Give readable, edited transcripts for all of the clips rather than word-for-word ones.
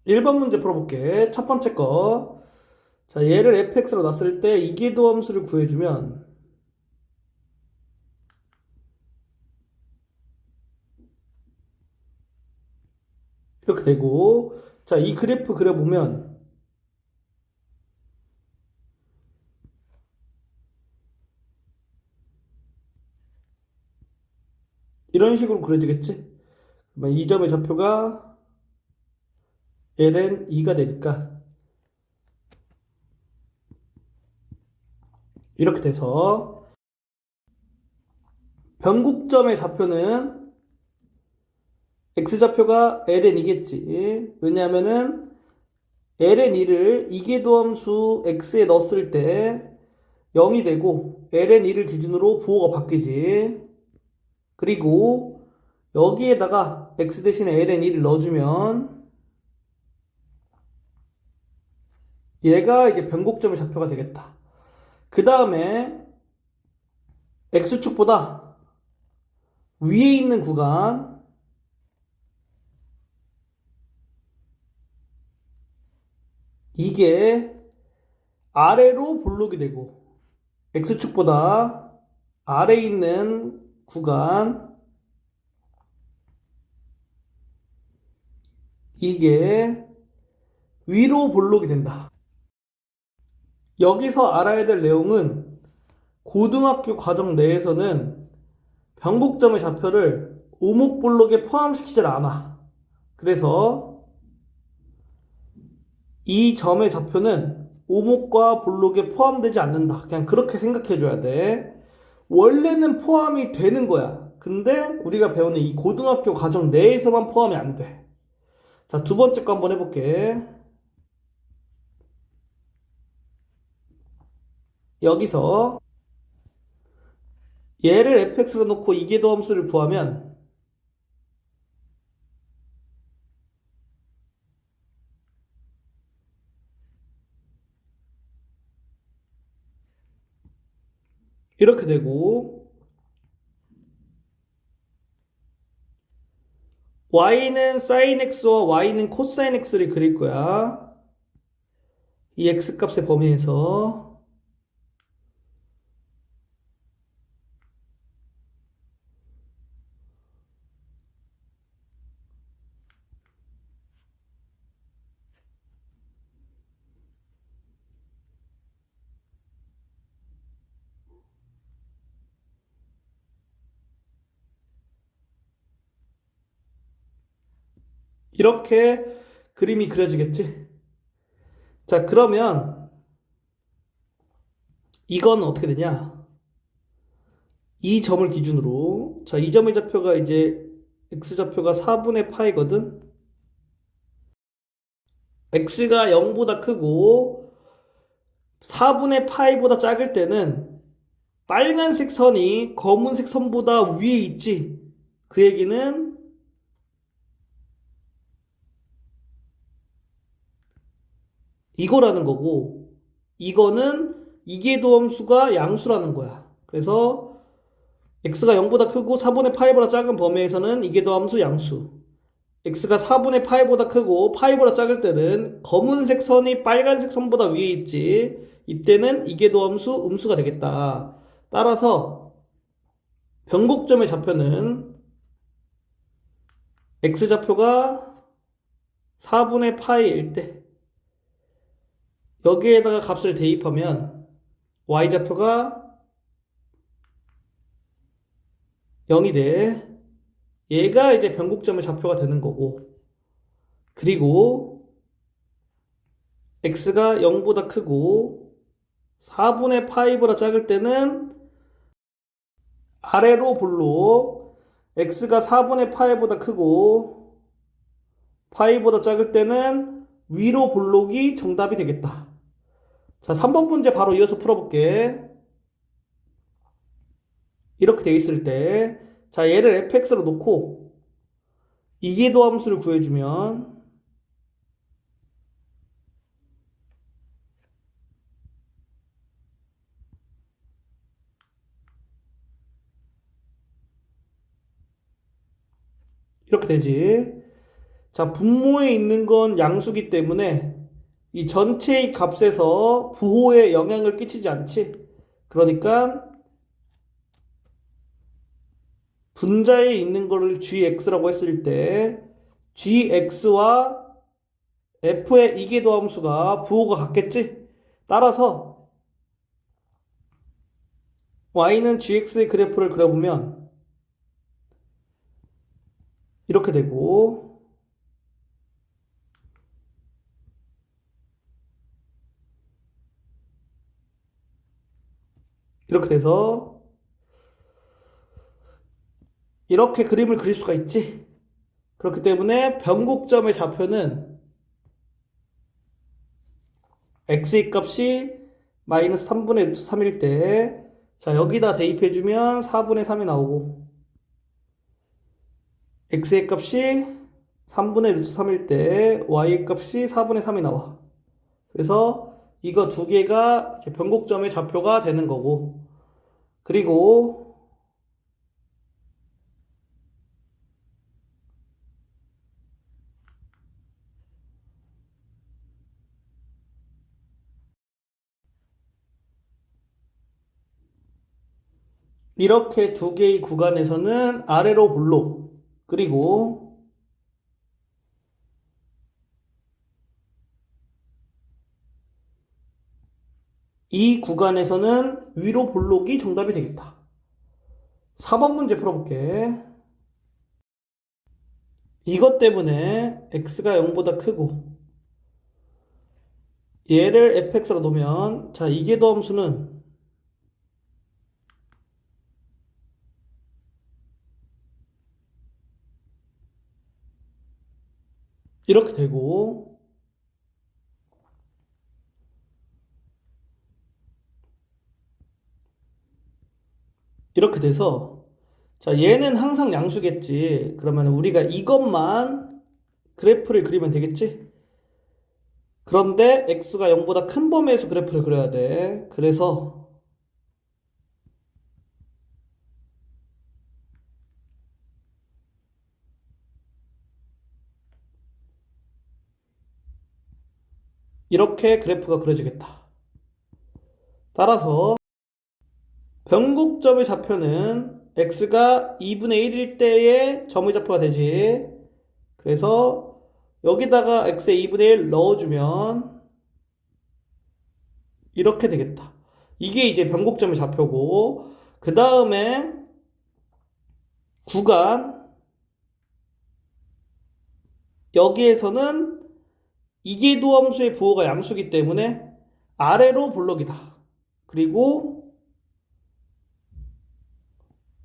1번 문제 풀어볼게. 첫 번째 거. 자, 얘를 fx로 놨을 때 이계도함수를 구해주면 이렇게 되고, 자, 이 그래프 그려보면 이런 식으로 그려지겠지? 그러면 이 점의 좌표가 ln 2가 되니까 이렇게 돼서 변곡점의 좌표는 x좌표가 ln 2겠지. 왜냐하면은 ln 2를 이계도함수 x에 넣었을 때 0이 되고 ln 2를 기준으로 부호가 바뀌지. 그리고 여기에다가 x 대신에 ln 2를 넣어주면 얘가 이제 변곡점의 좌표가 되겠다. 그 다음에 x축보다 위에 있는 구간 이게 아래로 볼록이 되고 x축보다 아래에 있는 구간 이게 위로 볼록이 된다. 여기서 알아야 될 내용은 고등학교 과정 내에서는 변곡점의 좌표를 오목볼록에 포함시키질 않아. 그래서 이 점의 좌표는 오목과 볼록에 포함되지 않는다. 그냥 그렇게 생각해 줘야 돼. 원래는 포함이 되는 거야. 근데 우리가 배우는 이 고등학교 과정 내에서만 포함이 안 돼. 자, 두 번째 거 한번 해볼게. 여기서 얘를 fx로 놓고 이계도함수를 구하면 이렇게 되고 y는 sin x와 y는 cosine x를 그릴 거야. 이 x값의 범위에서 이렇게 그림이 그려지겠지. 자, 그러면 이건 어떻게 되냐? 이 점을 기준으로 자, 이 점의 좌표가 이제 x좌표가 4분의 파이거든. x가 0보다 크고 4분의 파이보다 작을 때는 빨간색 선이 검은색 선보다 위에 있지. 그 얘기는 이거라는 거고, 이거는 이계도함수가 양수라는 거야. 그래서 x가 0보다 크고 4분의 파이보다 작은 범위에서는 이계도함수 양수. x가 4분의 파이보다 크고 파이보다 작을 때는 검은색 선이 빨간색 선보다 위에 있지. 이때는 이계도함수 음수가 되겠다. 따라서 변곡점의 좌표는 x좌표가 4분의 파이일 때 여기에다가 값을 대입하면 y좌표가 0이 돼. 얘가 이제 변곡점의 좌표가 되는 거고. 그리고 x가 0보다 크고 4분의 파이보다 작을 때는 아래로 볼록 x가 4분의 파이보다 크고 파이보다 작을 때는 위로 볼록이 정답이 되겠다. 자, 3번 문제 바로 이어서 풀어볼게. 이렇게 돼 있을 때, 자, 얘를 fx로 놓고 이계도 함수를 구해주면 이렇게 되지. 자, 분모에 있는 건 양수기 때문에 이 전체의 값에서 부호에 영향을 끼치지 않지. 그러니까 분자에 있는 거를 gx라고 했을 때 gx와 f의 이계도함수가 부호가 같겠지. 따라서 y는 gx의 그래프를 그려보면 이렇게 되고, 이렇게 돼서 이렇게 그림을 그릴 수가 있지. 그렇기 때문에 변곡점의 좌표는 x의 값이 마이너스 3분의 루트 3일 때, 자, 여기다 대입해주면 4분의 3이 나오고, x의 값이 3분의 루트 3일 때, y의 값이 4분의 3이 나와. 그래서 이거 두 개가 이제 변곡점의 좌표가 되는 거고, 그리고 이렇게 두 개의 구간에서는 아래로 볼록, 그리고 이 구간에서는 위로 볼록이 정답이 되겠다. 4번 문제 풀어볼게. 이것 때문에 x가 0보다 크고 얘를 fx로 놓으면, 자, 이계도함수는 이렇게 되고, 이렇게 돼서, 자, 얘는 항상 양수겠지. 그러면 우리가 이것만 그래프를 그리면 되겠지? 그런데 x가 0보다 큰 범위에서 그래프를 그려야 돼. 그래서 이렇게 그래프가 그려지겠다. 따라서 변곡점의 좌표는 x가 2분의 1일 때의 점의 좌표가 되지. 그래서 여기다가 x의 2분의 1 넣어주면 이렇게 되겠다. 이게 이제 변곡점의 좌표고, 그 다음에 구간, 여기에서는 이계도함수의 부호가 양수기 때문에 아래로 볼록이다. 그리고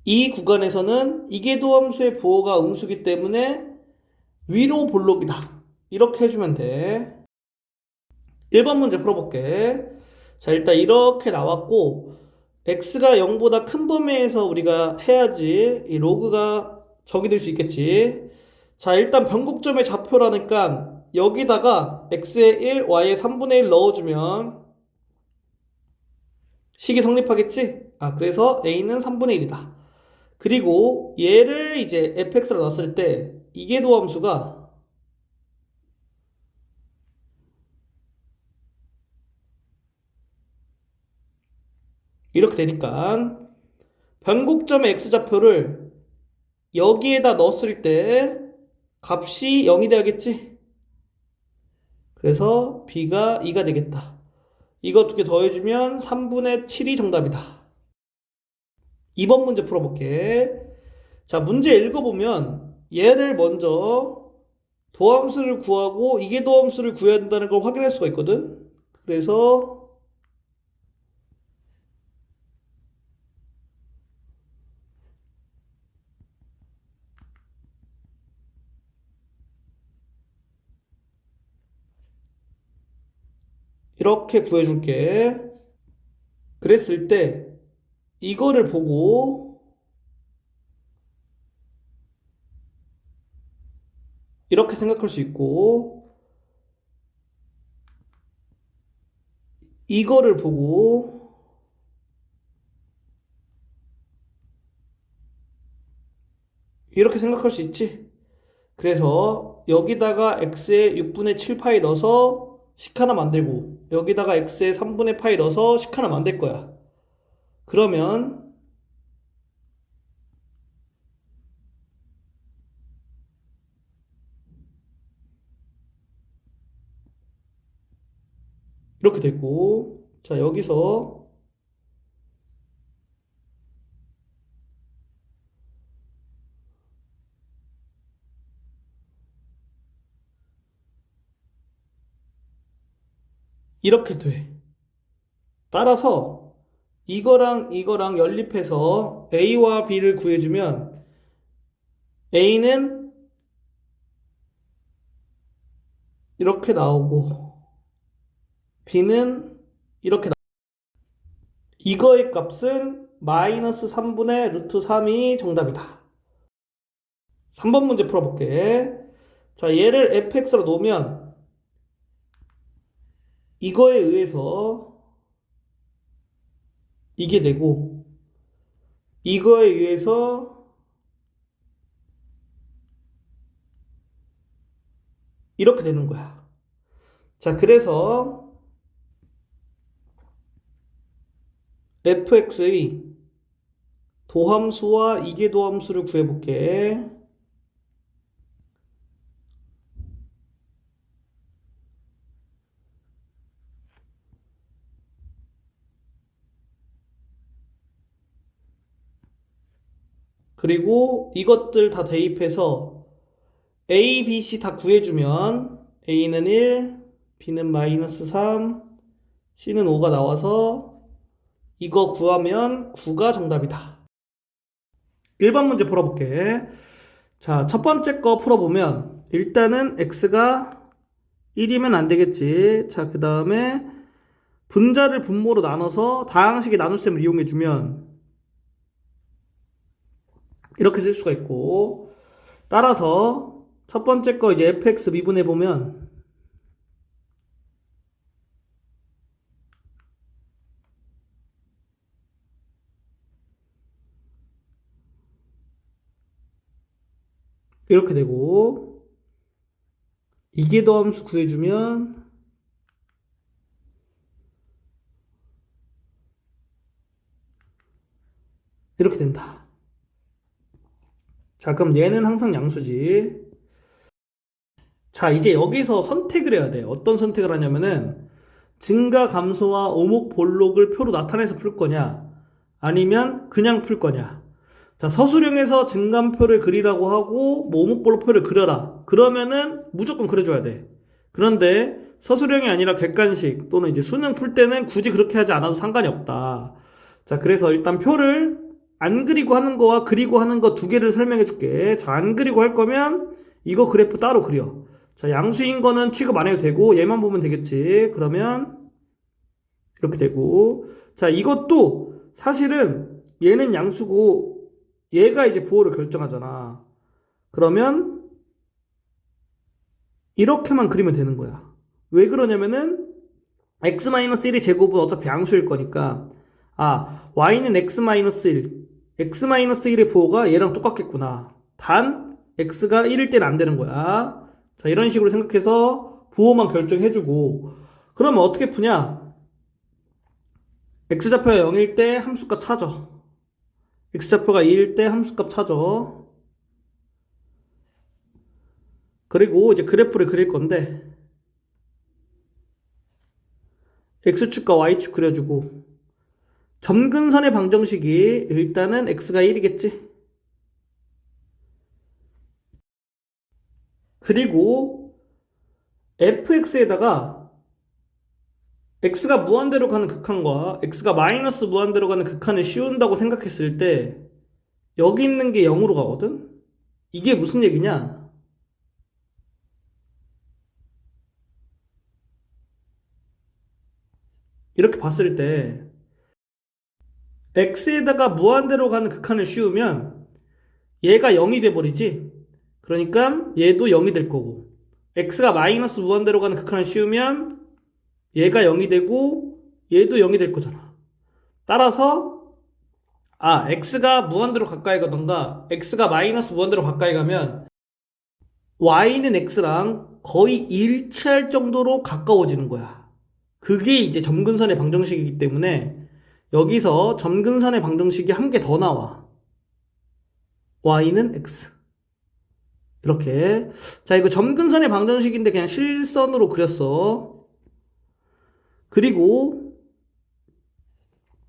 이 구간에서는 이계도함수의 부호가 음수기 때문에 위로 볼록이다. 이렇게 해주면 돼. 1번 문제 풀어볼게. 자, 일단 이렇게 나왔고, x가 0보다 큰 범위에서 우리가 해야지 이 로그가 정의될 수 있겠지. 자, 일단 변곡점의 좌표라니까 여기다가 x의 1, y의 3분의 1 넣어주면 식이 성립하겠지? 아, 그래서 a는 3분의 1이다. 그리고 얘를 이제 fx로 놨을 때 이계도함수가 이렇게 되니까 변곡점의 x좌표를 여기에다 넣었을 때 값이 0이 돼야겠지? 그래서 b가 2가 되겠다. 이거 두 개 더해주면 3분의 7이 정답이다. 2번 문제 풀어볼게. 자, 문제 읽어보면 얘를 먼저 도함수를 구하고 이계도함수를 구해야 된다는 걸 확인할 수가 있거든. 그래서 이렇게 구해줄게. 그랬을 때 이거를 보고 이렇게 생각할 수 있고, 이거를 보고 이렇게 생각할 수 있지. 그래서 여기다가 x에 6분의 7파이 넣어서 식 하나 만들고 여기다가 x에 3분의 파이 넣어서 식 하나 만들 거야. 그러면 이렇게 되고 자 여기서 이렇게 돼. 따라서 이거랑 이거랑 연립해서 a와 b를 구해주면 a는 이렇게 나오고 b는 이렇게 이거의 값은 마이너스 3분의 루트 3이 정답이다. 3번 문제 풀어볼게. 자, 얘를 fx로 놓으면 이거에 의해서 이게 되고 이거에 의해서 이렇게 되는 거야. 자, 그래서 fx의 도함수와 이계도함수를 구해볼게. 그리고 이것들 다 대입해서 A, B, C 다 구해주면 A는 1, B는 마이너스 3, C는 5가 나와서 이거 구하면 9가 정답이다. 1번 문제 풀어볼게. 자, 첫 번째 거 풀어보면 일단은 X가 1이면 안 되겠지. 자, 그 다음에 분자를 분모로 나눠서 다항식의 나눗셈을 이용해주면 이렇게 쓸 수가 있고 따라서 첫 번째 거 이제 fx 미분해보면 이렇게 되고 이계도함수 구해주면 이렇게 된다. 자, 그럼 얘는 항상 양수지. 자, 이제 여기서 선택을 해야 돼. 어떤 선택을 하냐면은 증가 감소와 오목 볼록을 표로 나타내서 풀 거냐 아니면 그냥 풀 거냐. 자, 서술형에서 증감표를 그리라고 하고 뭐 오목 볼록 표를 그려라. 그러면은 무조건 그려줘야 돼. 그런데 서술형이 아니라 객관식 또는 이제 수능 풀 때는 굳이 그렇게 하지 않아도 상관이 없다. 자, 그래서 일단 표를 안 그리고 하는 거와 그리고 하는 거 두 개를 설명해 줄게. 자, 안 그리고 할 거면 이거 그래프 따로 그려. 자, 양수인 거는 취급 안 해도 되고 얘만 보면 되겠지. 그러면 이렇게 되고 자, 이것도 사실은 얘는 양수고 얘가 이제 부호를 결정하잖아. 그러면 이렇게만 그리면 되는 거야. 왜 그러냐면은 x-1의 제곱은 어차피 양수일 거니까 y는 x-1 x-1의 부호가 얘랑 똑같겠구나. 단 x가 1일 때는 안 되는 거야. 자, 이런 식으로 생각해서 부호만 결정해주고 그러면 어떻게 푸냐? x좌표가 0일 때 함수값 찾아. x좌표가 2일 때 함수값 찾아. 그리고 이제 그래프를 그릴 건데 x축과 y축 그려주고 점근선의 방정식이 일단은 x가 1이겠지. 그리고 fx에다가 x가 무한대로 가는 극한과 x가 마이너스 무한대로 가는 극한을 씌운다고 생각했을 때 여기 있는 게 0으로 가거든? 이게 무슨 얘기냐? 이렇게 봤을 때 x에다가 무한대로 가는 극한을 씌우면 얘가 0이 돼버리지? 그러니까 얘도 0이 될 거고 x가 마이너스 무한대로 가는 극한을 씌우면 얘가 0이 되고 얘도 0이 될 거잖아. 따라서 x가 무한대로 가까이 가던가 x가 마이너스 무한대로 가까이 가면 y는 x랑 거의 일치할 정도로 가까워지는 거야. 그게 이제 점근선의 방정식이기 때문에 여기서 점근선의 방정식이 한 개 더 나와. y는 x. 이렇게. 자, 이거 점근선의 방정식인데 그냥 실선으로 그렸어. 그리고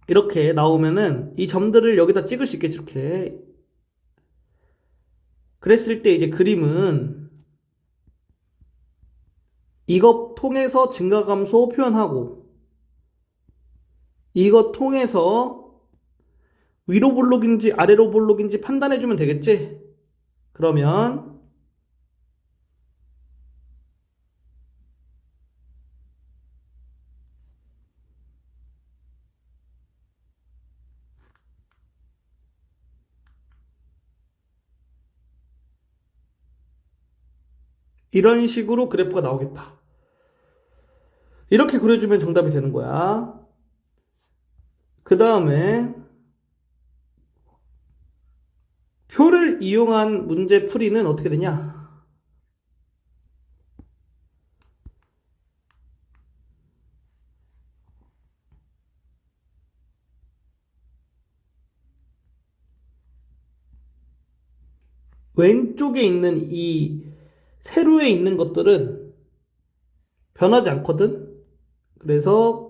이렇게 나오면은 이 점들을 여기다 찍을 수 있겠지, 이렇게. 그랬을 때 이제 그림은 이것 통해서 증가감소 표현하고 이것 통해서 위로 볼록인지 아래로 볼록인지 판단해주면 되겠지? 그러면 이런 식으로 그래프가 나오겠다. 이렇게 그려주면 정답이 되는 거야. 그 다음에 표를 이용한 문제 풀이는 어떻게 되냐? 왼쪽에 있는 이 세로에 있는 것들은 변하지 않거든? 그래서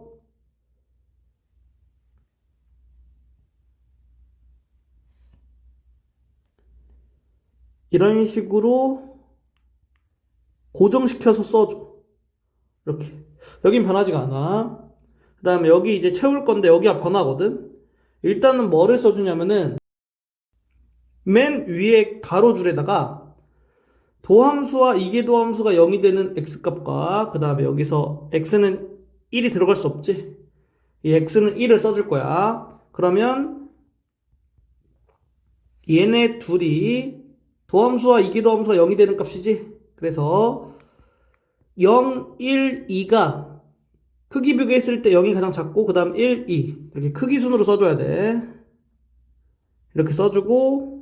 이런 식으로 고정시켜서 써줘. 이렇게. 여긴 변하지가 않아. 그 다음에 여기 이제 채울 건데 여기가 변하거든? 일단은 뭐를 써주냐면은 맨 위에 가로줄에다가 도함수와 이계도함수가 0이 되는 x값과 그 다음에 여기서 x는 1이 들어갈 수 없지? 이 x는 1을 써줄 거야. 그러면 얘네 둘이 도함수와 이계도함수가 0이 되는 값이지? 그래서 0, 1, 2가 크기 비교했을 때 0이 가장 작고 그 다음 1, 2 이렇게 크기 순으로 써줘야 돼. 이렇게 써주고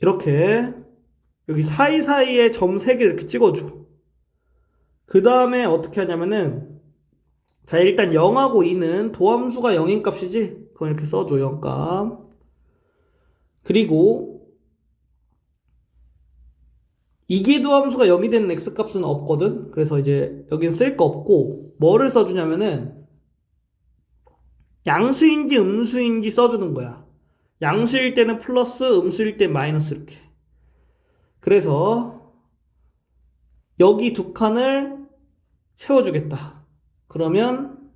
이렇게 여기 사이사이에 점 3개 이렇게 찍어줘. 그 다음에 어떻게 하냐면은 자 일단 0하고 2는 도함수가 0인 값이지? 그건 이렇게 써줘 0값. 그리고 이계도함수가 0이 되는 x값은 없거든? 그래서 이제 여긴 쓸 거 없고 뭐를 써주냐면은 양수인지 음수인지 써주는 거야. 양수일 때는 플러스 음수일 때 마이너스 이렇게. 그래서 여기 두 칸을 채워주겠다. 그러면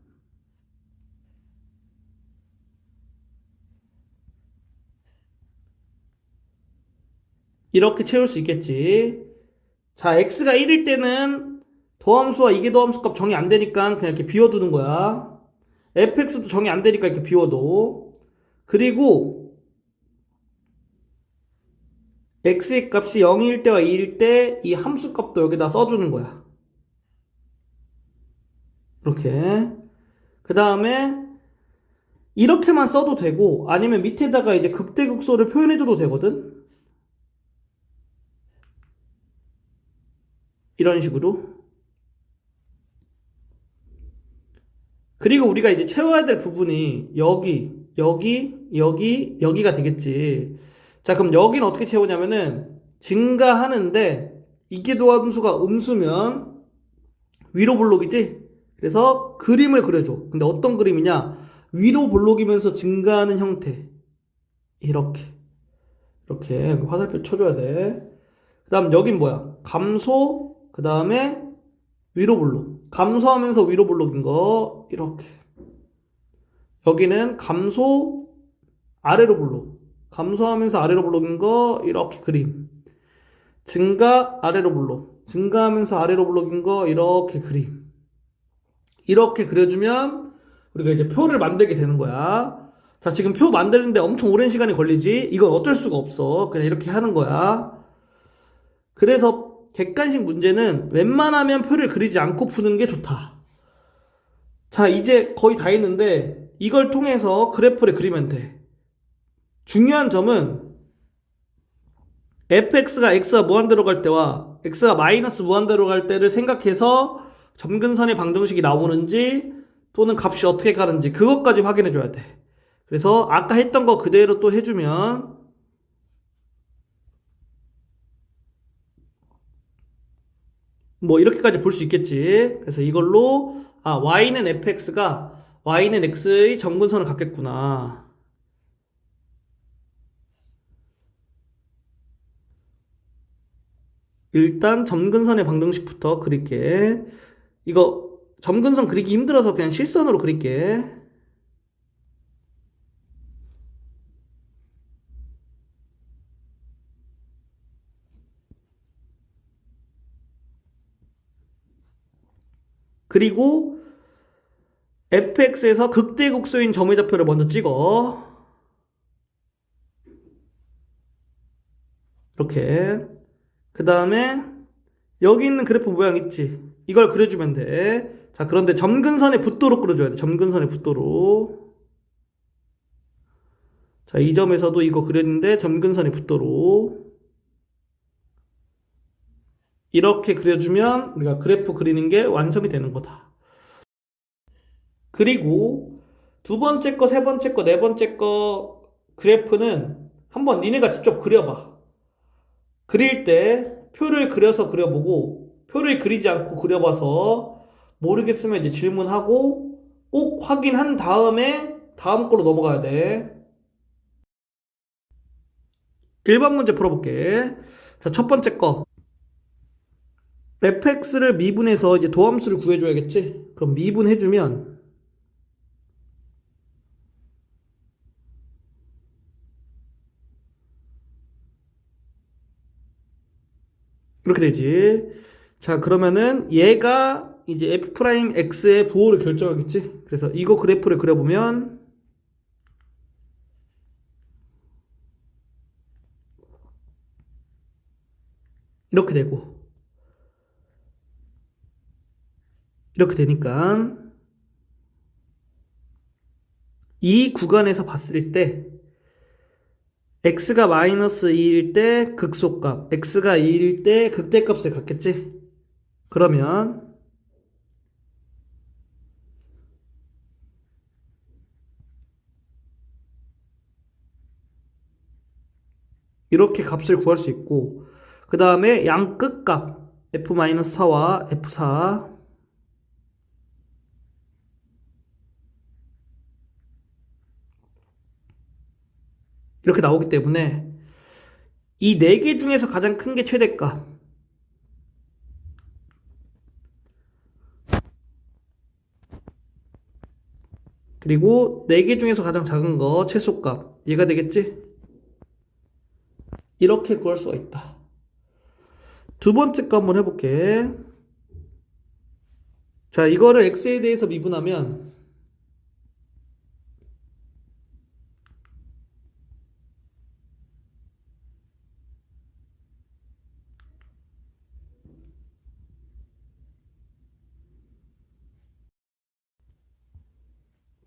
이렇게 채울 수 있겠지. 자, x가 1일 때는 도함수와 이계도함수 값 정의 안 되니까 그냥 이렇게 비워두는 거야. fx도 정의 안 되니까 이렇게 비워둬. 그리고 x의 값이 0일 때와 2일 때 이 함수 값도 여기다 써주는 거야. 이렇게. 그 다음에 이렇게만 써도 되고 아니면 밑에다가 이제 극대극소를 표현해줘도 되거든. 이런 식으로. 그리고 우리가 이제 채워야 될 부분이 여기가 되겠지. 자, 그럼 여기는 어떻게 채우냐면은 증가하는데 이계도함수가 음수면 위로 볼록이지? 그래서 그림을 그려줘. 근데 어떤 그림이냐? 위로 볼록이면서 증가하는 형태. 이렇게. 이렇게 화살표 쳐줘야 돼. 그 다음 여긴 뭐야? 감소, 그 다음에 위로 볼록. 감소하면서 위로 볼록인 거. 이렇게. 여기는 감소, 아래로 볼록. 감소하면서 아래로 볼록인 거. 이렇게 그림. 증가, 아래로 볼록. 증가하면서 아래로 볼록인 거. 이렇게 그림. 이렇게 그려주면 우리가 이제 표를 만들게 되는 거야. 자, 지금 표 만드는데 엄청 오랜 시간이 걸리지? 이건 어쩔 수가 없어. 그냥 이렇게 하는 거야. 그래서 객관식 문제는 웬만하면 표를 그리지 않고 푸는 게 좋다. 자, 이제 거의 다 했는데 이걸 통해서 그래프를 그리면 돼. 중요한 점은 fx가 x가 무한대로 갈 때와 x가 마이너스 무한대로 갈 때를 생각해서 점근선의 방정식이 나오는지 또는 값이 어떻게 가는지 그것까지 확인해 줘야 돼. 그래서 아까 했던 거 그대로 또 해주면 뭐 이렇게까지 볼 수 있겠지. 그래서 이걸로 y는 fx가 y는 x의 점근선을 갖겠구나. 일단 점근선의 방정식부터 그릴게. 이거 점근선 그리기 힘들어서 그냥 실선으로 그릴게. 그리고 fx에서 극대극소인 점의 좌표를 먼저 찍어. 이렇게. 그 다음에 여기 있는 그래프 모양 있지? 이걸 그려주면 돼. 자, 그런데 점근선의 붓도로 그려줘야 돼. 점근선의 붓도로. 자, 이 점에서도 이거 그렸는데 점근선의 붓도로. 이렇게 그려주면 우리가 그래프 그리는 게 완성이 되는 거다. 그리고 두 번째 거, 세 번째 거, 네 번째 거 그래프는 한번 니네가 직접 그려봐. 그릴 때 표를 그려서 그려보고 표를 그리지 않고 그려봐서 모르겠으면 이제 질문하고 꼭 확인한 다음에 다음 걸로 넘어가야 돼. 1번 문제 풀어볼게. 자, 첫 번째 거. fx를 미분해서 이제 도함수를 구해줘야겠지? 그럼 미분해주면 이렇게 되지. 자, 그러면은 얘가 이제 f'x의 부호를 결정하겠지? 그래서 이거 그래프를 그려보면 이렇게 되고 이렇게 되니까 이 구간에서 봤을 때 x가 마이너스 2일 때 극소값, x가 2일 때 극대값을 갖겠지? 그러면 이렇게 값을 구할 수 있고 그 다음에 양 끝값 f-4와 f4 이렇게 나오기 때문에 이 네 개 중에서 가장 큰 게 최대값 그리고 네 개 중에서 가장 작은 거 최소값 얘가 되겠지? 이렇게 구할 수가 있다. 두 번째 거 한번 해볼게. 자, 이거를 x에 대해서 미분하면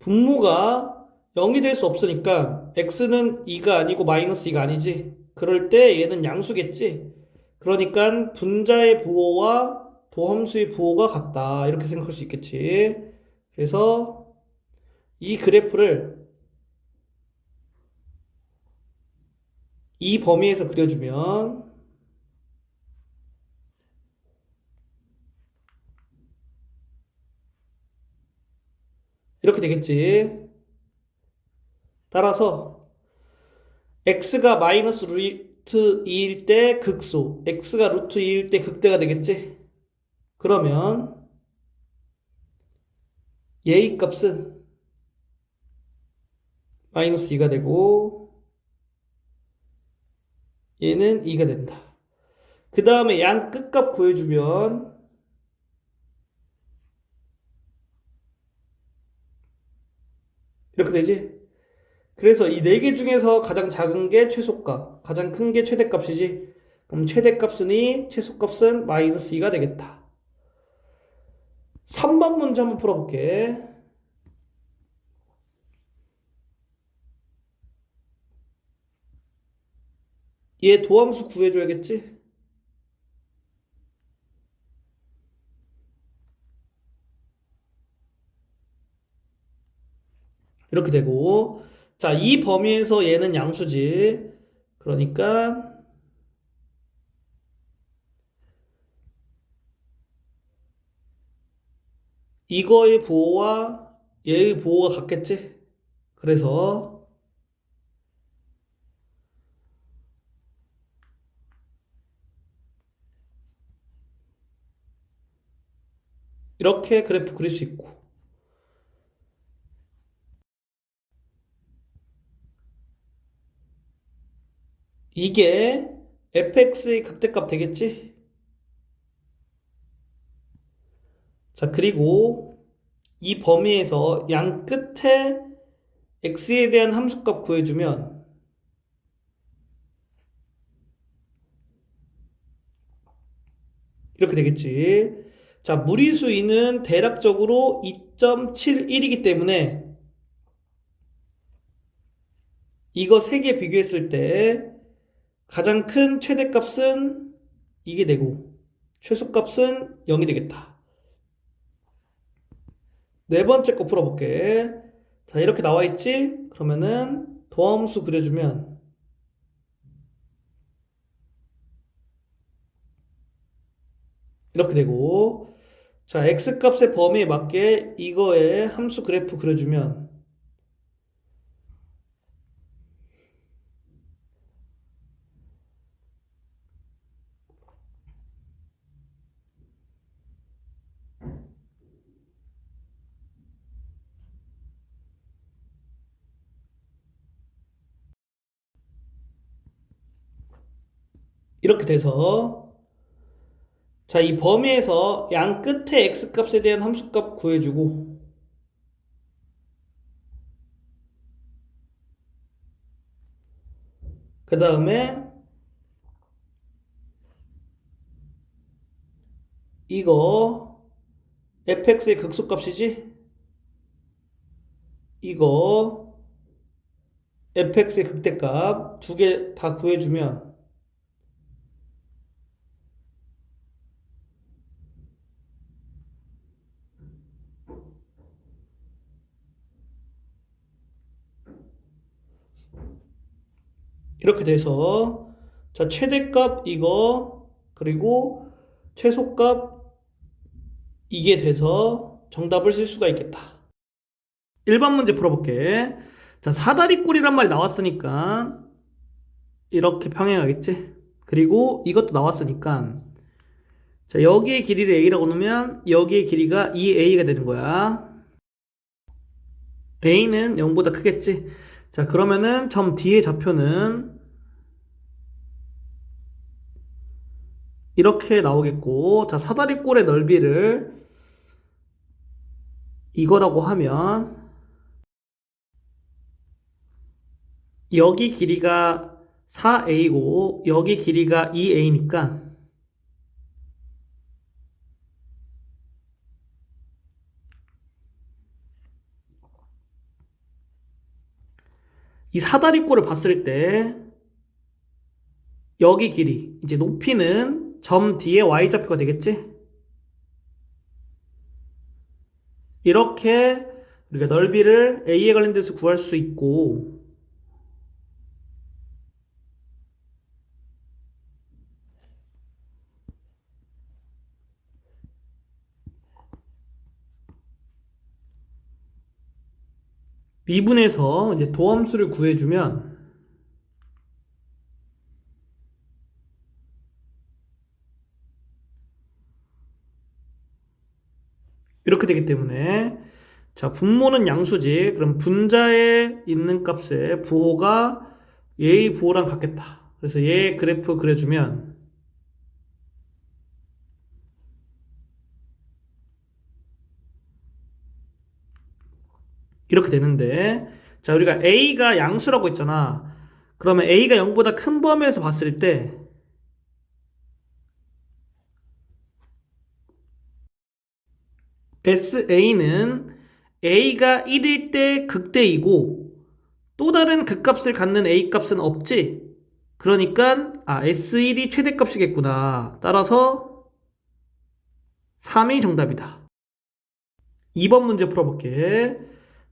분모가 0이 될 수 없으니까 x는 2가 아니고 마이너스 2가 아니지. 그럴 때 얘는 양수겠지. 그러니까 분자의 부호와 도함수의 부호가 같다. 이렇게 생각할 수 있겠지. 그래서 이 그래프를 이 범위에서 그려주면 이렇게 되겠지. 따라서 x가 마이너스 루트 2일 때 극소, x가 루트 2일 때 극대가 되겠지. 그러면 얘의 값은 마이너스 2가 되고 얘는 2가 된다. 그 다음에 양 끝값 구해주면 이렇게 되지? 그래서 이 네 개 중에서 가장 작은 게 최소값, 가장 큰 게 최대값이지. 그럼 최대값이니 최소값은 마이너스 2가 되겠다. 3번 문제 한번 풀어볼게. 얘 도함수 구해줘야겠지? 이렇게 되고, 자, 이 범위에서 얘는 양수지. 그러니까 이거의 부호와 얘의 부호가 같겠지? 그래서 이렇게 그래프 그릴 수 있고, 이게 fx의 극대값 되겠지? 자, 그리고 이 범위에서 양 끝에 x에 대한 함수값 구해주면 이렇게 되겠지. 자, 무리수 2는 대략적으로 2.71이기 때문에 이거 세 개 비교했을 때 가장 큰 최대값은 이게 되고 최소값은 0이 되겠다. 네 번째 거 풀어볼게. 자, 이렇게 나와 있지? 그러면은 도함수 그려주면 이렇게 되고, 자, x값의 범위에 맞게 이거의 함수 그래프 그려주면 이렇게 돼서, 자, 이 범위에서 양 끝에 x값에 대한 함수값 구해주고, 그 다음에 이거 fx의 극소값이지? 이거 fx의 극대값 두 개 다 구해주면 이렇게 돼서, 자, 최대값 이거 그리고 최소값 이게 돼서 정답을 쓸 수가 있겠다. 1번 문제 풀어볼게. 자, 사다리꼴이란 말이 나왔으니까 이렇게 평행하겠지? 그리고 이것도 나왔으니까, 자, 여기의 길이를 a라고 놓으면 여기의 길이가 2a가 되는 거야. a는 0보다 크겠지? 자, 그러면은 점 D의 좌표는 이렇게 나오겠고, 자, 사다리꼴의 넓이를 이거라고 하면 여기 길이가 4a고 여기 길이가 2a니까 이 사다리꼴을 봤을 때 여기 길이, 이제 높이는 점 D의 y좌표가 되겠지? 이렇게 우리가 넓이를 a에 관련돼서 구할 수 있고, 미분에서 이제 도함수를 구해주면 이렇게 되기 때문에, 자, 분모는 양수지. 그럼 분자에 있는 값의 부호가 얘의 부호랑 같겠다. 그래서 얘 그래프 그려주면 이렇게 되는데, 자, 우리가 A가 양수라고 했잖아. 그러면 A가 0보다 큰 범위에서 봤을 때 SA는 A가 1일 때 극대이고 또 다른 극값을 갖는 A 값은 없지? 그러니까 S1이 최대값이겠구나. 따라서 3이 정답이다. 2번 문제 풀어볼게.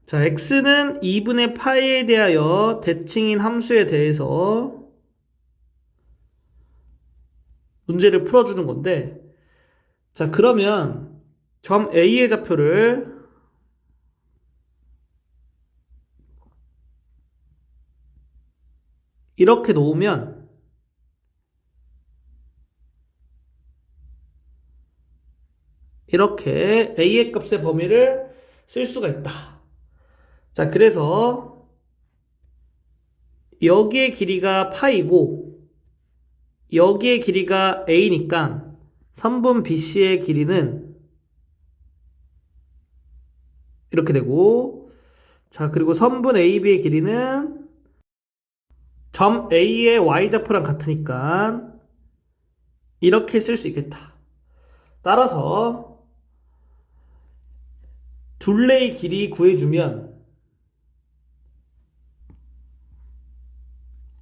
자, x는 2분의 파이에 대하여 대칭인 함수에 대해서 문제를 풀어주는 건데, 자, 그러면 점 A의 좌표를 이렇게 놓으면 이렇게 A의 값의 범위를 쓸 수가 있다. 자, 그래서 여기의 길이가 파이고 여기의 길이가 A니까 3분 BC의 길이는 이렇게 되고, 자, 그리고 선분 AB의 길이는 점 A의 Y좌표랑 같으니까 이렇게 쓸 수 있겠다. 따라서 둘레의 길이 구해주면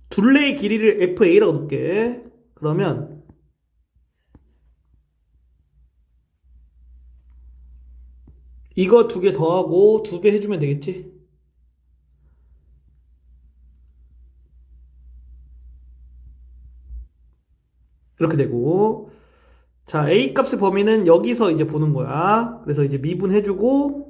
둘레의 길이를 FA라고 놓을게. 그러면 이거 두 개 더하고 2배 해주면 되겠지? 이렇게 되고, 자, A 값의 범위는 여기서 이제 보는 거야. 그래서 이제 미분해주고,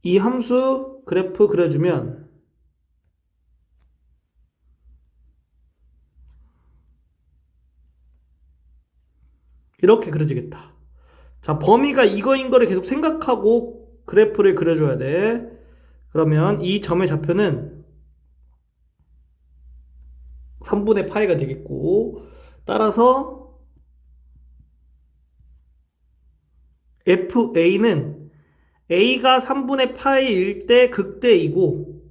이 함수 그래프 그려주면 이렇게 그려지겠다. 자, 범위가 이거인 거를 계속 생각하고 그래프를 그려줘야 돼. 그러면 이 점의 좌표는 3분의 파이가 되겠고, 따라서 FA는 A가 3분의 파이일 때 극대이고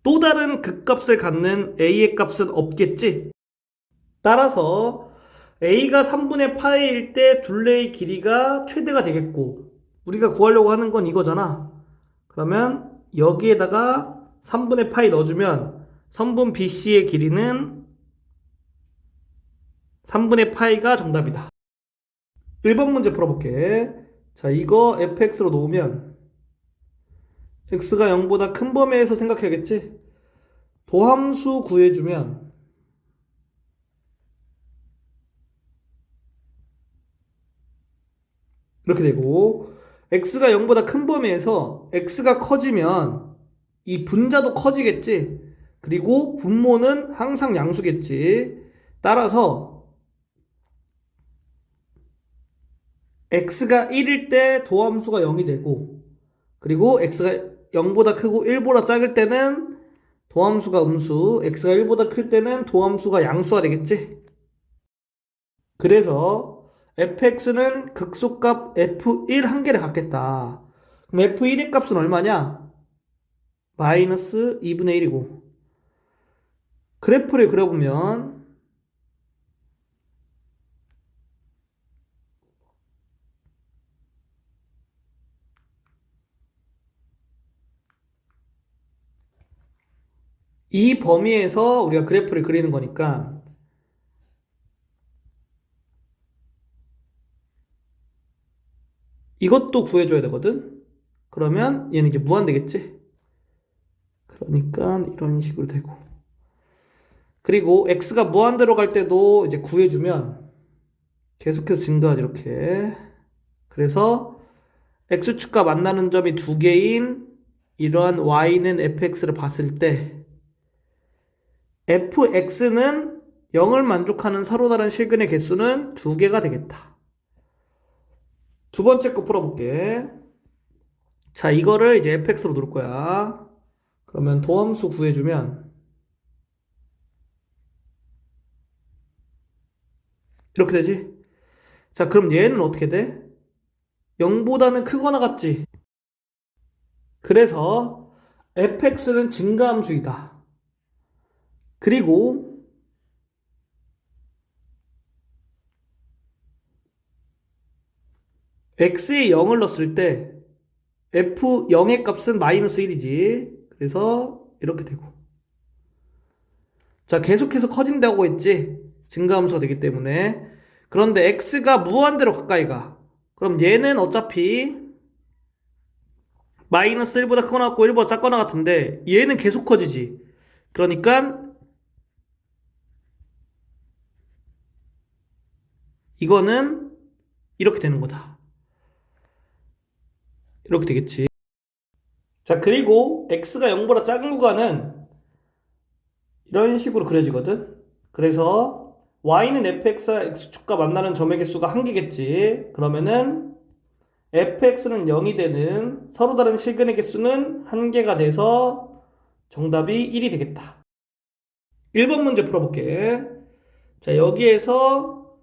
또 다른 극값을 갖는 A의 값은 없겠지? 따라서 A가 3분의 파이일 때 둘레의 길이가 최대가 되겠고 우리가 구하려고 하는 건 이거잖아. 그러면 여기에다가 3분의 파이 넣어주면 선분 BC의 길이는 3분의 파이가 정답이다. 1번 문제 풀어볼게. 자, 이거 fx로 놓으면 x가 0보다 큰 범위에서 생각해야겠지? 도함수 구해주면 이렇게 되고, x가 0보다 큰 범위에서 x가 커지면 이 분자도 커지겠지? 그리고 분모는 항상 양수겠지? 따라서 x가 1일 때 도함수가 0이 되고, 그리고 x가 0보다 크고 1보다 작을 때는 도함수가 음수, x가 1보다 클 때는 도함수가 양수가 되겠지? 그래서 fx는 극소값 f1 한 개를 갖겠다. 그럼 f1의 값은 얼마냐? 마이너스 2분의 1이고. 그래프를 그려보면 이 범위에서 우리가 그래프를 그리는 거니까 이것도 구해줘야 되거든? 그러면 얘는 이제 무한되겠지? 그러니까 이런 식으로 되고. 그리고 x가 무한대로 갈 때도 이제 구해주면 계속해서 증가하지, 이렇게. 그래서 x축과 만나는 점이 두 개인 이러한 y는 fx를 봤을 때 fx는 0을 만족하는 서로 다른 실근의 개수는 두 개가 되겠다. 두 번째 거 풀어볼게. 자, 이거를 이제 fx로 놓을 거야. 그러면 도함수 구해주면 이렇게 되지? 자, 그럼 얘는 어떻게 돼? 0보다는 크거나 같지? 그래서 fx는 증가함수이다. 그리고 x에 0을 넣었을 때 f 0의 값은 마이너스 1이지. 그래서 이렇게 되고. 자, 계속해서 커진다고 했지. 증가함수가 되기 때문에. 그런데 x가 무한대로 가까이 가. 그럼 얘는 어차피 마이너스 1보다 크거나 같고 1보다 작거나 같은데 얘는 계속 커지지. 그러니까 이거는 이렇게 되는 거다. 이렇게 되겠지. 자, 그리고 x가 0보다 작은 구간은 이런 식으로 그려지거든. 그래서 y는 fx와 x축과 만나는 점의 개수가 한 개겠지. 그러면은 fx는 0이 되는 서로 다른 실근의 개수는 한 개가 돼서 정답이 1이 되겠다. 1번 문제 풀어볼게. 자, 여기에서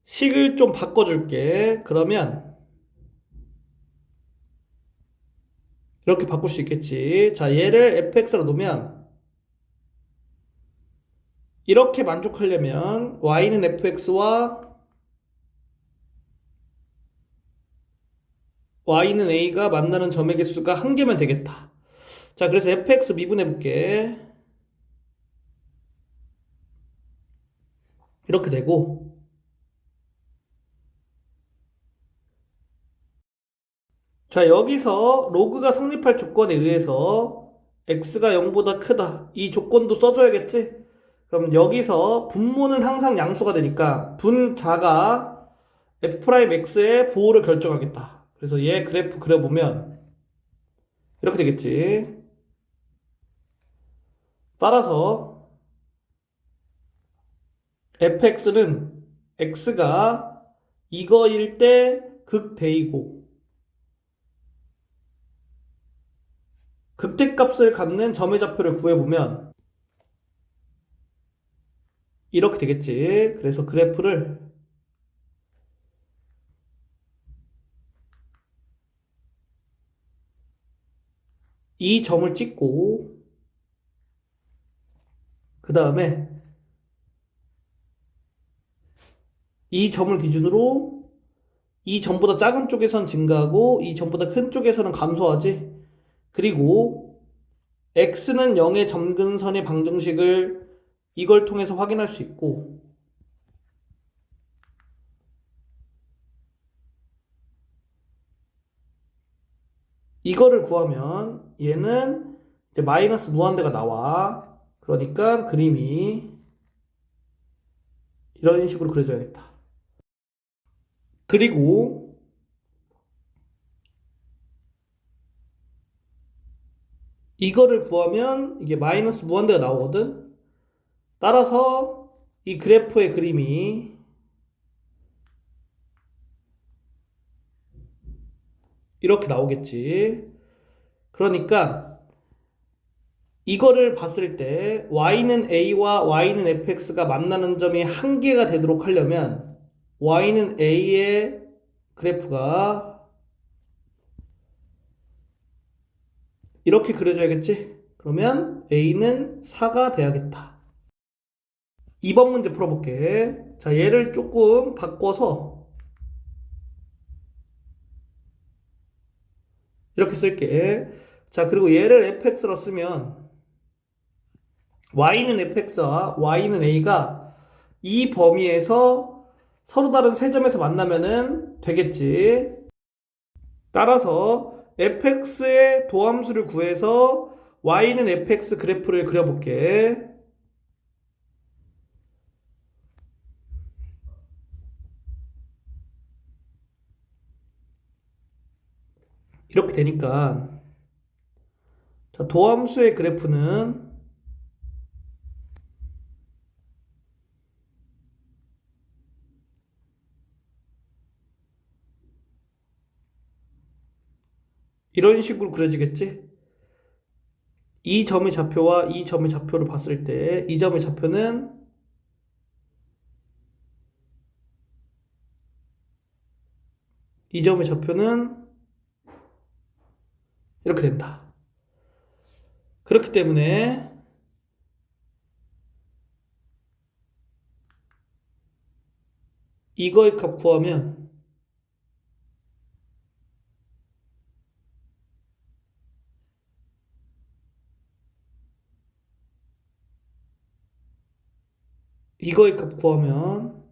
식을 좀 바꿔줄게. 그러면 이렇게 바꿀 수 있겠지. 자, 얘를 fx로 놓으면 이렇게 만족하려면 y는 fx와 y는 a가 만나는 점의 개수가 한 개면 되겠다. 자, 그래서 fx 미분해 볼게. 이렇게 되고, 자, 여기서 로그가 성립할 조건에 의해서 x가 0보다 크다. 이 조건도 써줘야겠지? 그럼 여기서 분모는 항상 양수가 되니까 분자가 f'x의 보호를 결정하겠다. 그래서 얘 그래프 그려보면 이렇게 되겠지. 따라서 fx는 x가 이거일 때 극대이고 극대값을 갖는 점의 좌표를 구해보면 이렇게 되겠지. 그래서 그래프를 이 점을 찍고 그 다음에 이 점을 기준으로 이 점보다 작은 쪽에선 증가하고 이 점보다 큰 쪽에서는 감소하지. 그리고 x는 0의 점근선의 방정식을 이걸 통해서 확인할 수 있고 이거를 구하면 얘는 이제 마이너스 무한대가 나와. 그러니까 그림이 이런 식으로 그려져야겠다. 그리고 이거를 구하면 이게 마이너스 무한대가 나오거든. 따라서 이 그래프의 그림이 이렇게 나오겠지. 그러니까 이거를 봤을 때 y는 a와 y는 fx가 만나는 점이 한 개가 되도록 하려면 y는 a의 그래프가 이렇게 그려줘야겠지? 그러면 a는 4가 돼야겠다. 2번 문제 풀어볼게. 자, 얘를 조금 바꿔서 이렇게 쓸게. 자, 그리고 얘를 fx로 쓰면 y는 fx와 y는 a가 이 범위에서 서로 다른 세 점에서 만나면은 되겠지. 따라서 fx의 도함수를 구해서 y는 fx 그래프를 그려볼게. 이렇게 되니까 자, 도함수의 그래프는 이런 식으로 그려지겠지? 이 점의 좌표와 이 점의 좌표를 봤을 때 이 점의 좌표는 이 점의 좌표는 이렇게 된다. 그렇기 때문에 이거의 값 구하면 이거의 값 구하면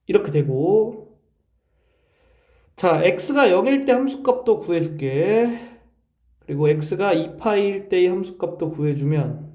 이렇게 되고, 자, x가 0일 때 함수값도 구해줄게. 그리고 x가 2파이일 때의 함수값도 구해주면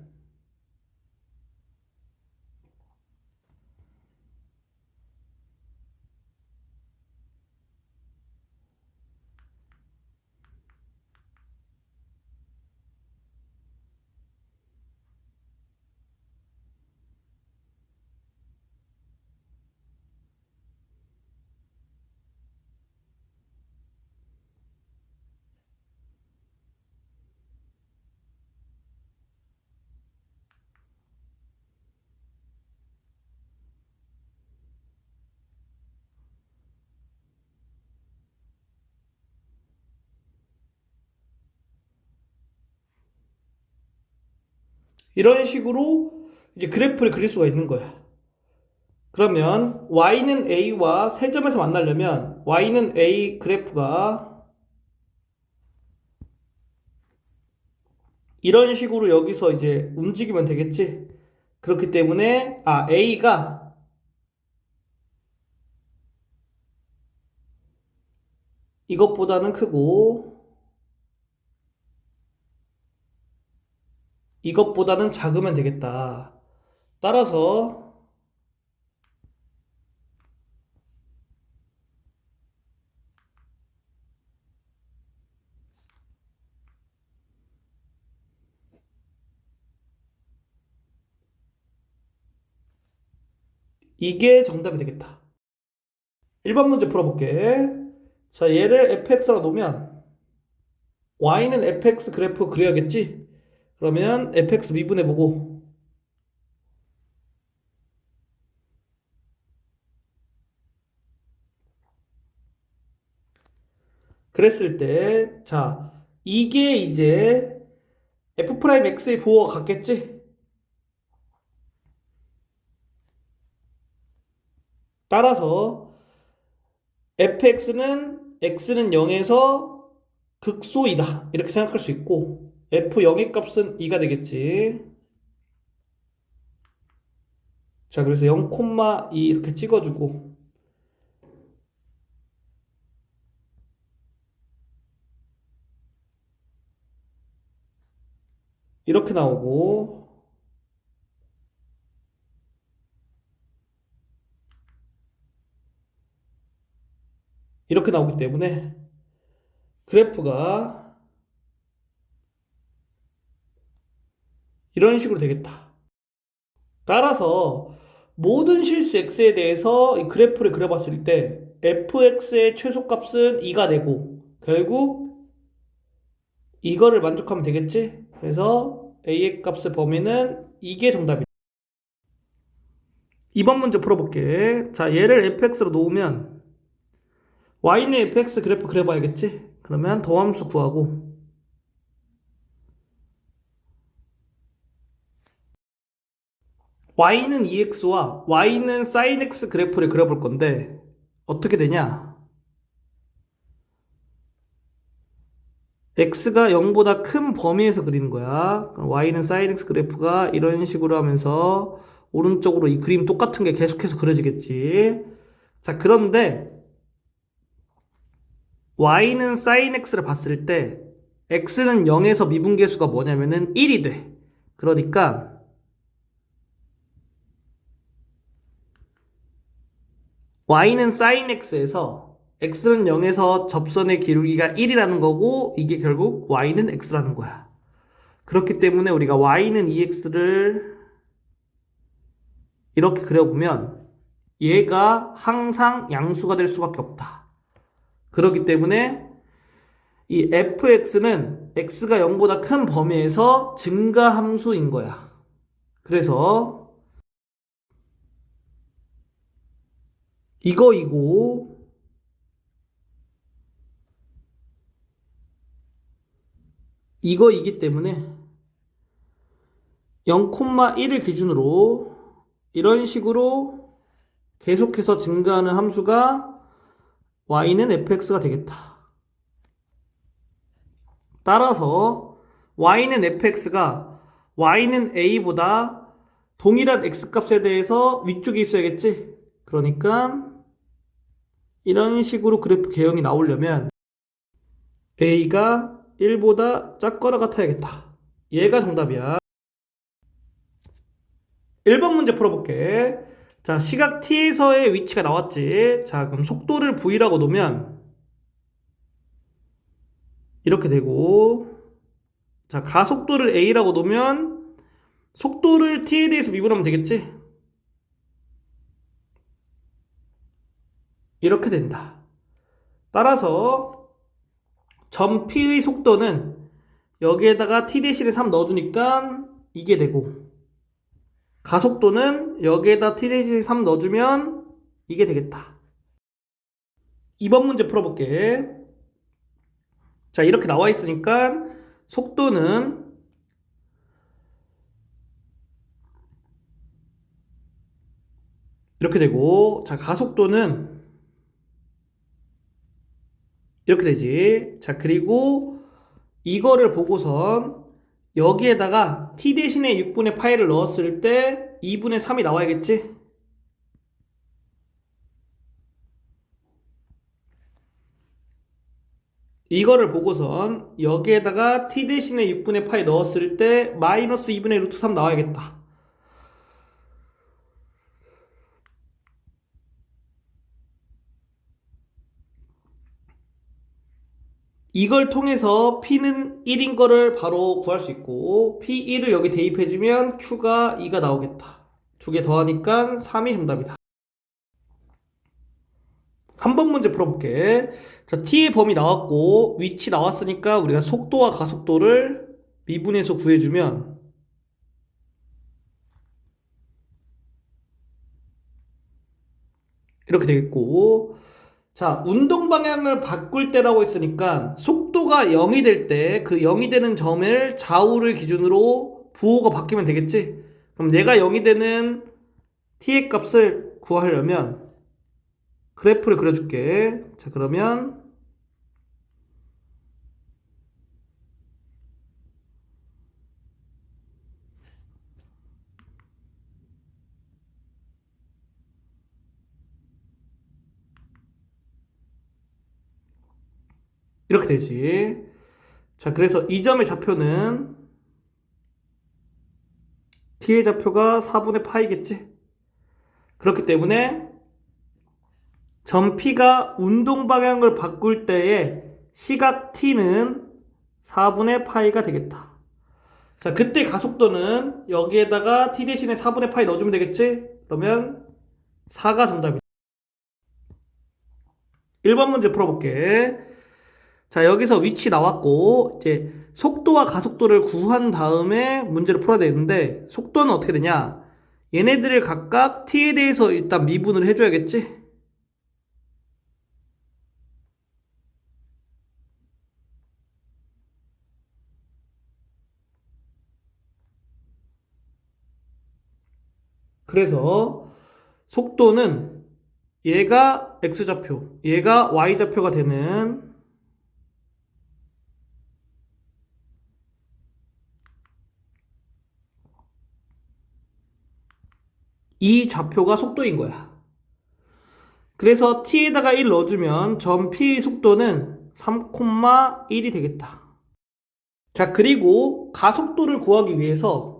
이런 식으로 이제 그래프를 그릴 수가 있는 거야. 그러면 y는 a와 세 점에서 만나려면 y는 a 그래프가 이런 식으로 여기서 이제 움직이면 되겠지. 그렇기 때문에 a가 이것보다는 크고 이것보다는 작으면 되겠다. 따라서 이게 정답이 되겠다. 1번 문제 풀어볼게. 자, 얘를 fx로 놓으면 y는 fx 그래프 그려야겠지? 그러면 fx 미분해보고 그랬을 때, 자, 이게 이제 f'x의 부호가 같겠지? 따라서 x는 0에서 극소이다 이렇게 생각할 수 있고 f0의 값은 2가 되겠지. 자, 그래서 0,2 이렇게 찍어주고 이렇게 나오고 이렇게 나오기 때문에 그래프가 이런 식으로 되겠다. 따라서 모든 실수 x에 대해서 이 그래프를 그려봤을 때 fx의 최소값은 2가 되고 결국 이거를 만족하면 되겠지? 그래서 a의 값의 범위는 이게 정답이다. 2번 문제 풀어볼게. 자, 얘를 fx로 놓으면 y는 fx 그래프 그려봐야겠지? 그러면 더함수 구하고 y는 2x와 y는 sin x 그래프를 그려볼 건데 어떻게 되냐? x가 0보다 큰 범위에서 그리는 거야. 그럼 y는 sin x 그래프가 이런 식으로 하면서 오른쪽으로 이 그림 똑같은 게 계속해서 그려지겠지. 자, 그런데 y는 sin x를 봤을 때 x는 0에서 미분계수가 뭐냐면은 1이 돼. 그러니까 y는 sin x에서 x는 0에서 접선의 기울기가 1이라는 거고 이게 결국 y는 x라는 거야. 그렇기 때문에 우리가 y는 2x를 이렇게 그려보면 얘가 항상 양수가 될 수밖에 없다. 그렇기 때문에 이 fx는 x가 0보다 큰 범위에서 증가함수인 거야. 그래서 이거 이기 때문에 0,1을 기준으로 이런 식으로 계속해서 증가하는 함수가 y는 fx가 되겠다. 따라서 y는 fx가 y는 a보다 동일한 x값에 대해서 위쪽에 있어야겠지? 그러니까 이런 식으로 그래프 개형이 나오려면 a가 1보다 작거나 같아야겠다. 얘가 정답이야. 1번 문제 풀어볼게. 자, 시각 t에서의 위치가 나왔지. 자, 그럼 속도를 v라고 놓으면 이렇게 되고, 자, 가속도를 a라고 놓으면 속도를 t에 대해서 미분하면 되겠지? 이렇게 된다. 따라서 점 p의 속도는 여기에다가 t 대신에 3 넣어주니까 이게 되고, 가속도는 여기에다 t 대신에 3 넣어주면 이게 되겠다. 2번 문제 풀어볼게. 자, 이렇게 나와 있으니까 속도는 이렇게 되고, 자, 가속도는 이렇게 되지. 자, 그리고 이거를 보고선 여기에다가 t 대신에 6분의 파이를 넣었을 때 2분의 3이 나와야겠지? 이거를 보고선 여기에다가 t 대신에 6분의 파이 넣었을 때 마이너스 2분의 루트 3 나와야겠다. 이걸 통해서 P는 1인 거를 바로 구할 수 있고 P1을 여기 대입해주면 Q가 2가 나오겠다. 두 개 더하니까 3이 정답이다. 3번 문제 풀어볼게. 자, T의 범위 나왔고 위치 나왔으니까 우리가 속도와 가속도를 미분해서 구해주면 이렇게 되겠고, 자, 운동 방향을 바꿀 때라고 했으니까 속도가 0이 될 때 그 0이 되는 점을 좌우를 기준으로 부호가 바뀌면 되겠지? 그럼 얘가 0이 되는 t의 값을 구하려면 그래프를 그려줄게. 자, 그러면 이렇게 되지. 자, 그래서 이 점의 좌표는 t의 좌표가 4분의 파이겠지? 그렇기 때문에 점 P가 운동 방향을 바꿀 때의 시각 t는 4분의 파이가 되겠다. 자, 그때 가속도는 여기에다가 t 대신에 4분의 파이 넣어주면 되겠지? 그러면 4가 정답이다. 1번 문제 풀어볼게. 자, 여기서 위치 나왔고 이제 속도와 가속도를 구한 다음에 문제를 풀어야 되는데 속도는 어떻게 되냐? 얘네들을 각각 t에 대해서 일단 미분을 해줘야겠지? 그래서 속도는 얘가 x좌표, 얘가 y좌표가 되는 이 좌표가 속도인 거야. 그래서 t에다가 1 넣어주면 점 p의 속도는 3,1이 되겠다. 자, 그리고 가속도를 구하기 위해서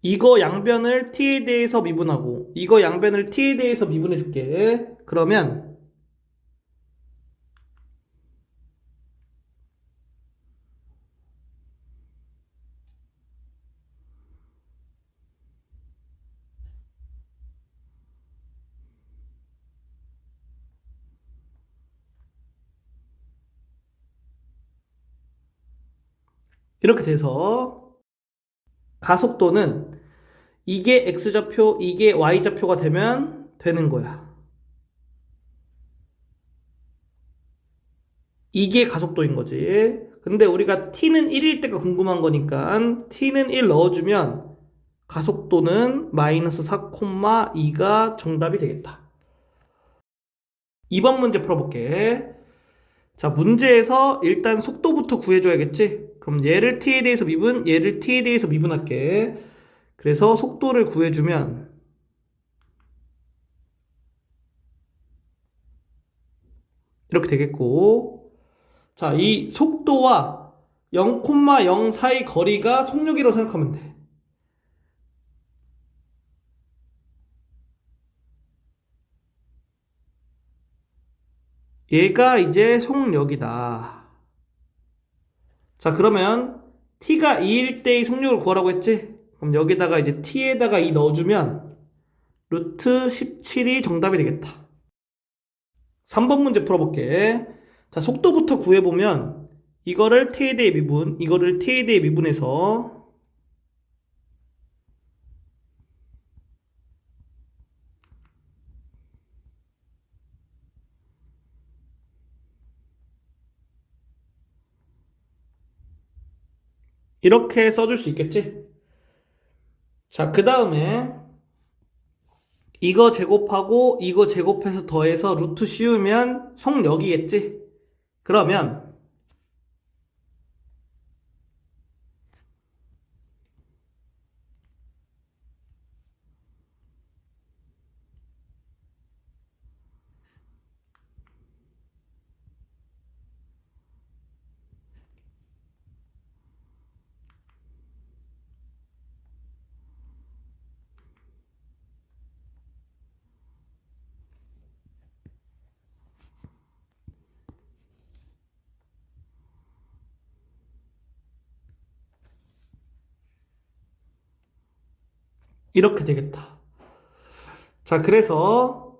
이거 양변을 t에 대해서 미분하고 이거 양변을 t에 대해서 미분해 줄게. 그러면 이렇게 돼서 가속도는 이게 x좌표, 이게 y좌표가 되면 되는 거야. 이게 가속도인 거지. 근데 우리가 t는 1일 때가 궁금한 거니까 t는 1 넣어주면 가속도는 마이너스 4,2가 정답이 되겠다. 2번 문제 풀어볼게. 자, 문제에서 일단 속도부터 구해줘야겠지? 그럼 얘를 t에 대해서 미분, 얘를 t에 대해서 미분할게. 그래서 속도를 구해주면 이렇게 되겠고, 자, 이 속도와 0,0 사이 거리가 속력이라고 생각하면 돼. 얘가 이제 속력이다. 자, 그러면 t가 2일 때의 속력을 구하라고 했지? 그럼 여기다가 이제 t에다가 2 넣어주면 루트 17이 정답이 되겠다. 3번 문제 풀어볼게. 자, 속도부터 구해보면 이거를 t에 대해 미분, 이거를 t에 대해 미분해서 이렇게 써줄 수 있겠지? 자, 그 다음에 이거 제곱하고 이거 제곱해서 더해서 루트 씌우면 속력이겠지? 그러면 이렇게 되겠다. 자, 그래서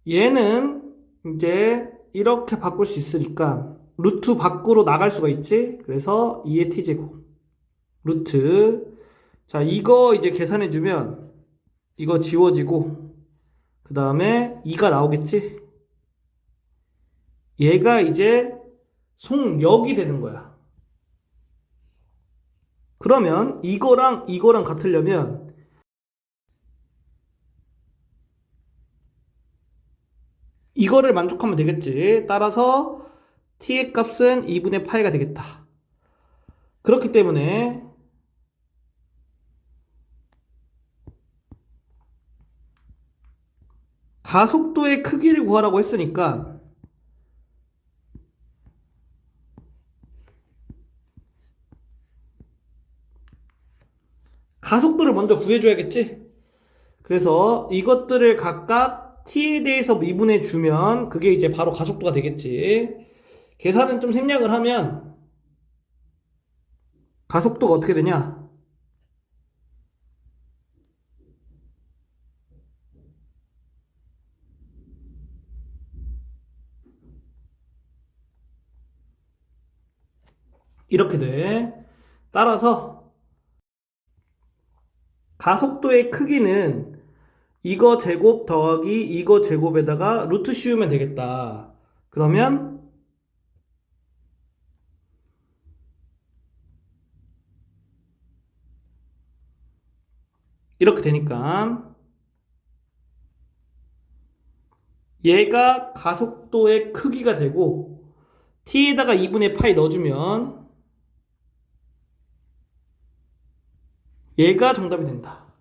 얘는 이제 이렇게 바꿀 수 있으니까 루트 밖으로 나갈 수가 있지? 그래서 2의 t제곱 루트, 자, 이거 이제 계산해주면 이거 지워지고 그 다음에 2가 나오겠지? 얘가 이제 속력이 되는 거야. 그러면 이거랑 같으려면 이거를 만족하면 되겠지. 따라서 t의 값은 2분의 파이가 되겠다. 그렇기 때문에 가속도의 크기를 구하라고 했으니까 가속도를 먼저 구해줘야겠지? 그래서 이것들을 각각 t에 대해서 미분해 주면 그게 이제 바로 가속도가 되겠지. 계산은 좀 생략을 하면 가속도가 어떻게 되냐? 이렇게 돼. 따라서 가속도의 크기는 이거 제곱 더하기 이거 제곱에다가 루트 씌우면 되겠다. 그러면 이렇게 되니까 얘가 가속도의 크기가 되고 t에다가 2분의 파이 넣어주면 얘가 정답이 된다.